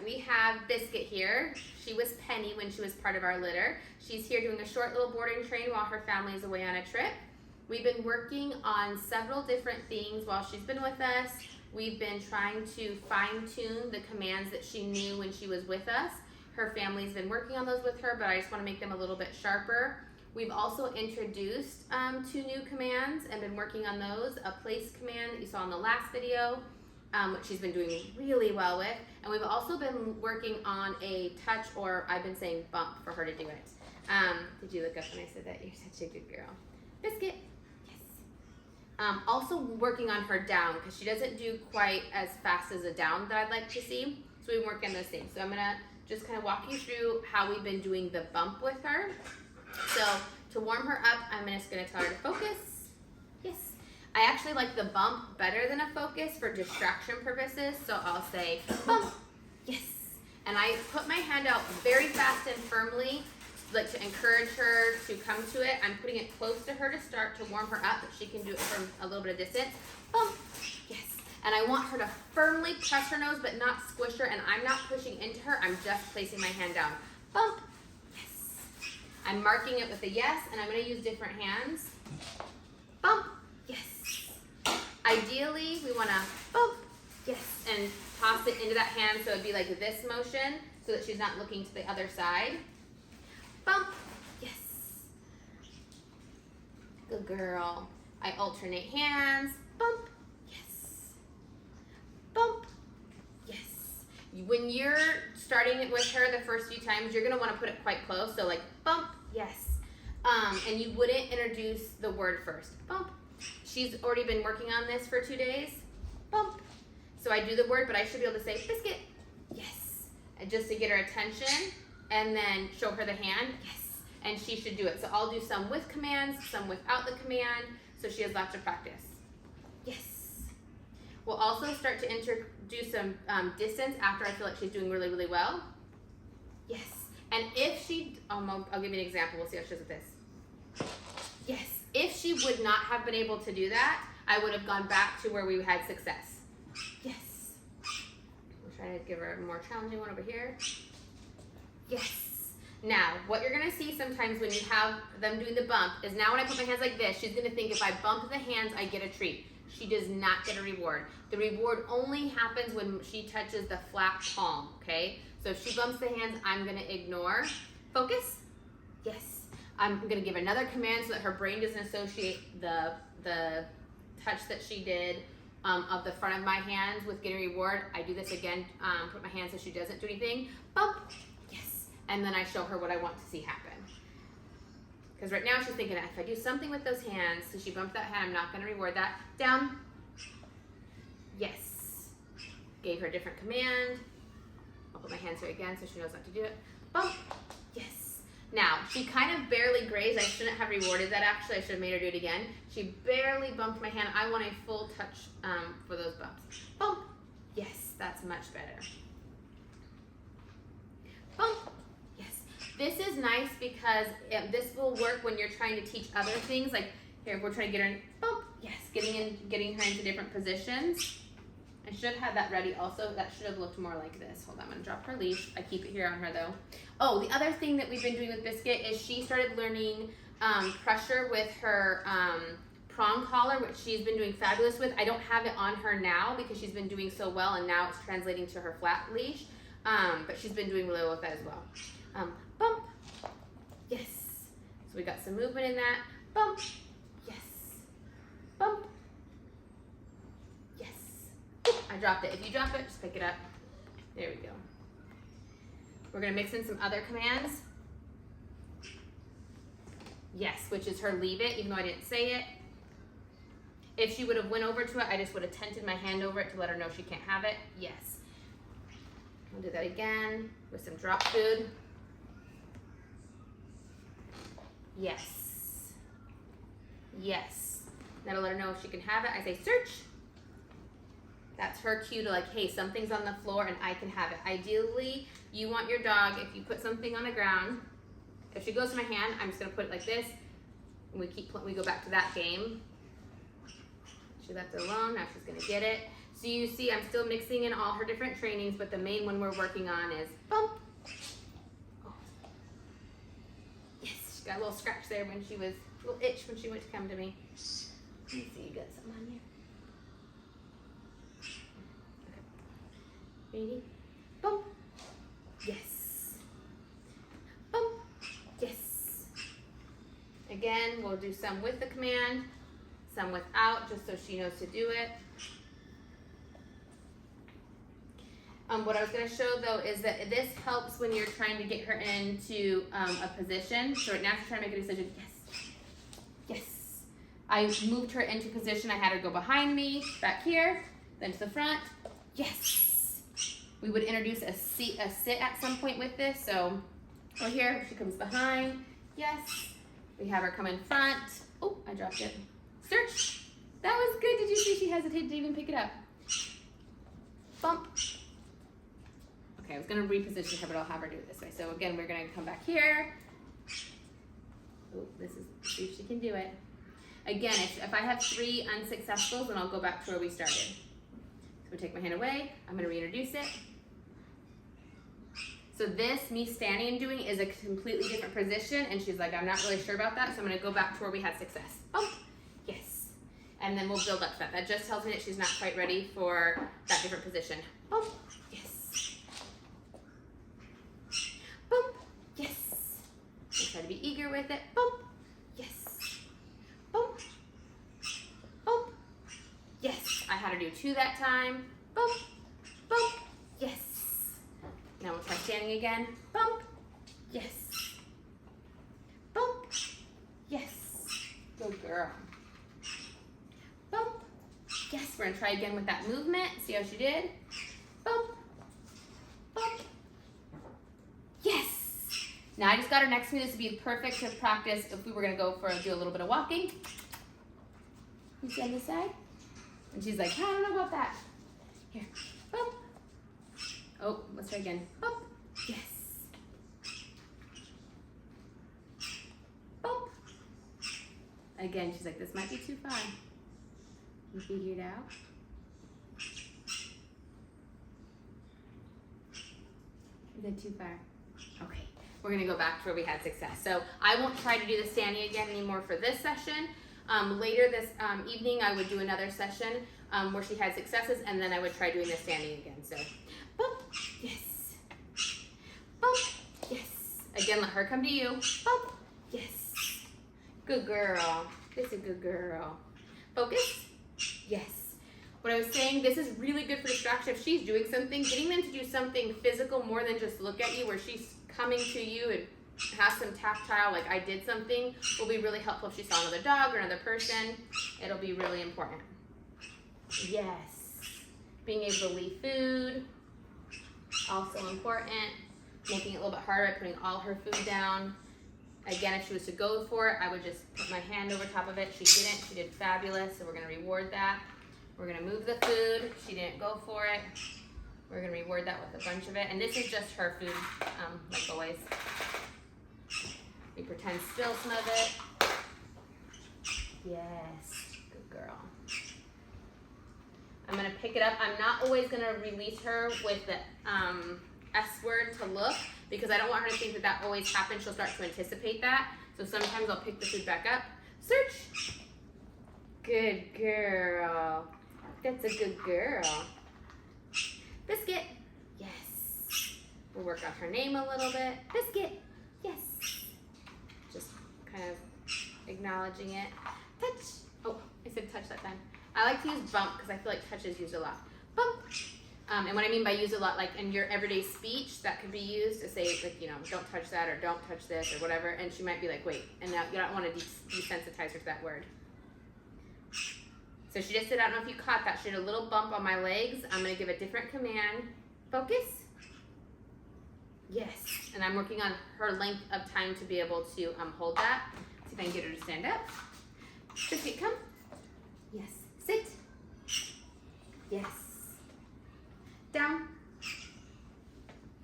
we have Biscuit here. She was Penny when she was part of our litter. She's here doing a short little boarding train while her family is away on a trip. We've been working on several different things while she's been with us. We've been trying to fine-tune the commands that she knew when she was with us. Her family's been working on those with her, but I just want to make them a little bit sharper. We've also introduced 2 new commands and been working on those. A place command that you saw in the last video, which she's been doing really well with. And we've also been working on a touch, or I've been saying bump for her to do it. Did you look up when I said that? You're such a good girl. Biscuit. Yes. Also working on her down, because she doesn't do quite as fast as a down that I'd like to see. So we've been working on those things. So I'm going to just kind of walk you through how we've been doing the bump with her. So to warm her up, I'm just going to tell her to focus. Yes. I actually like the bump better than a focus for distraction purposes. So I'll say bump. Yes. And I put my hand out very fast and firmly, like to encourage her to come to it. I'm putting it close to her to start to warm her up, but she can do it from a little bit of distance. Bump. Yes. And I want her to firmly press her nose, but not squish her. And I'm not pushing into her. I'm just placing my hand down. Bump. Yes. I'm marking it with a yes, and I'm going to use different hands. Bump. Yes. Ideally, we want to bump. Yes. And toss it into that hand so it'd be like this motion so that she's not looking to the other side. Bump. Yes. Good girl. I alternate hands. Bump. Bump. Yes. When you're starting it with her the first few times, you're going to want to put it quite close. So like bump. Yes. And you wouldn't introduce the word first. Bump. She's already been working on this for 2 days. Bump. So I do the word, but I should be able to say biscuit. Yes. And just to get her attention, and then show her the hand. Yes. And she should do it. So I'll do some with commands, some without the command, so she has lots of practice. Yes. We'll also start to introduce some distance after I feel like she's doing really, really well. Yes. And if she, I'll give you an example. We'll see how she does with this. Yes. If she would not have been able to do that, I would have gone back to where we had success. Yes. We'll try to give her a more challenging one over here. Yes. Now, what you're going to see sometimes when you have them doing the bump is now when I put my hands like this, she's going to think if I bump the hands, I get a treat. She does not get a reward. The reward only happens when she touches the flat palm, okay? So if she bumps the hands, I'm going to ignore. Focus. Yes. I'm going to give another command so that her brain doesn't associate the touch that she did of the front of my hands with getting a reward. I do this again, put my hands so she doesn't do anything. Bump. Yes. And then I show her what I want to see happen. Because right now she's thinking, if I do something with those hands, so she bumped that hand, I'm not going to reward that. Down. Yes. Gave her a different command. I'll put my hands here again so she knows not to do it. Bump. Yes. Now, she kind of barely grazed. I shouldn't have rewarded that actually. I should have made her do it again. She barely bumped my hand. I want a full touch for those bumps. Bump. Yes, that's much better. Bump. This is nice because this will work when you're trying to teach other things. Like here, we're trying to get her in, bump, yes, getting her into different positions. I should have had that ready also. That should have looked more like this. Hold on, I'm gonna drop her leash. I keep it here on her though. Oh, the other thing that we've been doing with Biscuit is she started learning pressure with her prong collar, which she's been doing fabulous with. I don't have it on her now because she's been doing so well and now it's translating to her flat leash. But she's been doing really well with that as well. Bump. Yes. So we got some movement in that. Bump. Yes. Bump. Yes. I dropped it. If you drop it, just pick it up. There we go. We're going to mix in some other commands. Yes, which is her leave it, even though I didn't say it. If she would have went over to it, I just would have tented my hand over it to let her know she can't have it. Yes. I'll do that again with some drop food. Yes. Yes. That'll let her know if she can have it. I say search. That's her cue to like, hey, something's on the floor and I can have it. Ideally, you want your dog, if you put something on the ground, if she goes to my hand, I'm just gonna put it like this. And we go back to that game. She left it alone, now she's gonna get it. So you see I'm still mixing in all her different trainings, but the main one we're working on is bump. Oh. Yes, she got a little scratch there when she was, a little itch when she went to come to me. Let me see, you got something on you. Okay. Ready? Bump. Yes. Bump. Yes. Again, we'll do some with the command, some without, just so she knows to do it. What I was going to show though is that this helps when you're trying to get her into a position. So right now she's trying to make a decision. Yes. Yes. I moved her into position. I had her go behind me, back here, then to the front. Yes. We would introduce a sit at some point with this. So we're here. She comes behind. Yes. We have her come in front. Oh, I dropped it. Search. That was good. Did you see she hesitated to even pick it up? Bump. Okay, I was going to reposition her, but I'll have her do it this way. So again, we're going to come back here. Oh, this is, see if she can do it. Again, if I have 3 unsuccessful, then I'll go back to where we started. So I'm going to take my hand away. I'm going to reintroduce it. So this, me standing and doing, is a completely different position. And she's like, I'm not really sure about that. So I'm going to go back to where we had success. Bump. Yes. And then we'll build up to that. That just tells me that she's not quite ready for that different position. Bump. Yes. Bump. Yes. And try to be eager with it. Bump. Yes. Bump. Bump. Yes. I had her do 2 that time. Bump. Bump. Yes. Now we'll try standing again. Bump. Yes. Bump. Yes. Good girl. Bump. Yes. We're going to try again with that movement. See how she did? Bump. Bump. Yes. Now I just got her next to me. This would be perfect to practice if we were going to go for do a little bit of walking. You see on this side? And she's like, I don't know about that. Here. Bump. Oh, let's try again. Bump. Yes. Bump. Again, she's like, this might be too far. You figure it out? Is it too far? Okay. We're going to go back to where we had success. So I won't try to do the standing again anymore for this session. Later this evening, I would do another session where she had successes, and then I would try doing the standing again. So, bump, yes. Bump, yes. Again, let her come to you. Bump, yes. Good girl. This is a good girl. Focus, yes. What I was saying, this is really good for distraction. If she's doing something, getting them to do something physical more than just look at you, where she's coming to you and has some tactile, like I did something, will be really helpful if she saw another dog or another person. It'll be really important. Yes. Being able to leave food, also important. Making it a little bit harder by putting all her food down. Again, if she was to go for it, I would just put my hand over top of it. She didn't. She did fabulous, so we're going to reward that. We're going to move the food. She didn't go for it. We're going to reward that with a bunch of it. And this is just her food, like always. We pretend still some of it. Yes, good girl. I'm going to pick it up. I'm not always going to release her with the S word to look, because I don't want her to think that that always happens. She'll start to anticipate that. So sometimes I'll pick the food back up. Search. Good girl. That's a good girl. Biscuit. Yes. We'll work on her name a little bit. Biscuit. Yes. Just kind of acknowledging it. Touch. Oh, I said touch that time. I like to use bump because I feel like touch is used a lot. Bump. And what I mean by use a lot, like in your everyday speech, that could be used to say, like, you know, don't touch that or don't touch this or whatever. And she might be like, wait, and now you don't want to desensitize her to that word. So she just did, I don't know if you caught that, she did a little bump on my legs. I'm going to give a different command. Focus. Yes. And I'm working on her length of time to be able to hold that. See if I can get her to stand up. Biscuit, come. Yes. Sit. Yes. Down.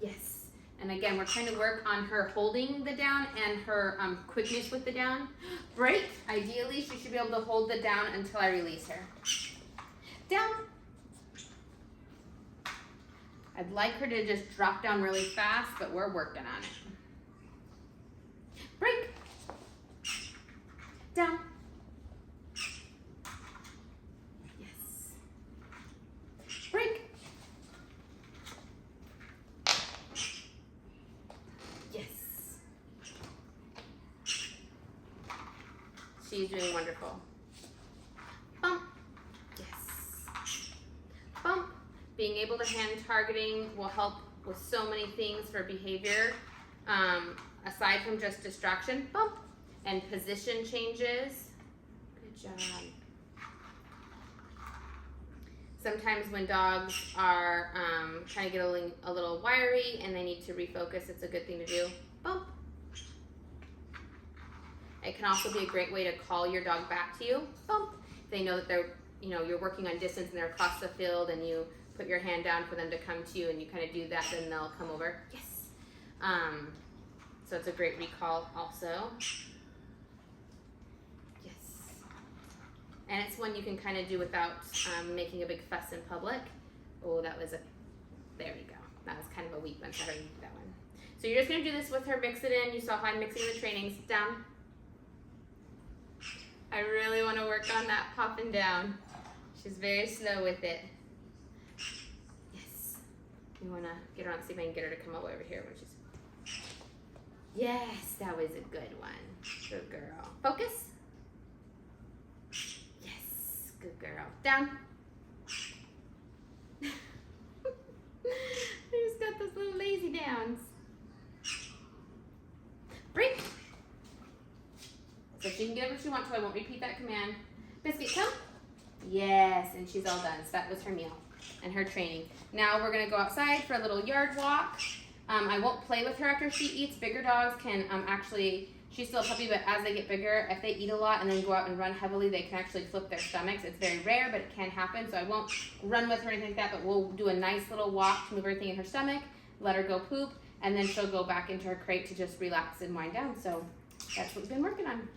Yes. And again, we're trying to work on her holding the down and her quickness with the down. Break. Ideally, she should be able to hold the down until I release her. Down. I'd like her to just drop down really fast, but we're working on it. Break. Down. Yes. Break. Yes. She's doing wonderful. Bump. Yes. Bump. Being able to hand targeting will help with so many things for behavior, aside from just distraction. Bump. And position changes. Good job. Sometimes when dogs are kind of get a little wiry and they need to refocus, it's a good thing to do. Bump. It can also be a great way to call your dog back to you. Bump. They know that they're, you're working on distance and they're across the field, and you put your hand down for them to come to you, and you kind of do that, then they'll come over. Yes. So it's a great recall also. Yes. And it's one you can kind of do without making a big fuss in public. Oh, there you go. That was kind of a weak one, so I already did that one. So you're just going to do this with her, mix it in. You saw how I'm mixing the trainings. Down. I really want to work on that popping down. She's very slow with it. Yes. You want to get her on, see if I can get her to come over here when she's... Yes, that was a good one. Good girl. Focus. Yes, good girl. Down. I just got those little lazy downs. Break. So she can get whatever she wants, so I won't repeat that command. Biscuit, come. Yes, and she's all done. So that was her meal and her training. Now we're gonna go outside for a little yard walk. I won't play with her after she eats. Bigger dogs can actually, she's still a puppy, but as they get bigger, if they eat a lot and then go out and run heavily, they can actually flip their stomachs. It's very rare, but it can happen. So I won't run with her or anything like that, but we'll do a nice little walk to move everything in her stomach, let her go poop, and then she'll go back into her crate to just relax and wind down. So that's what we've been working on.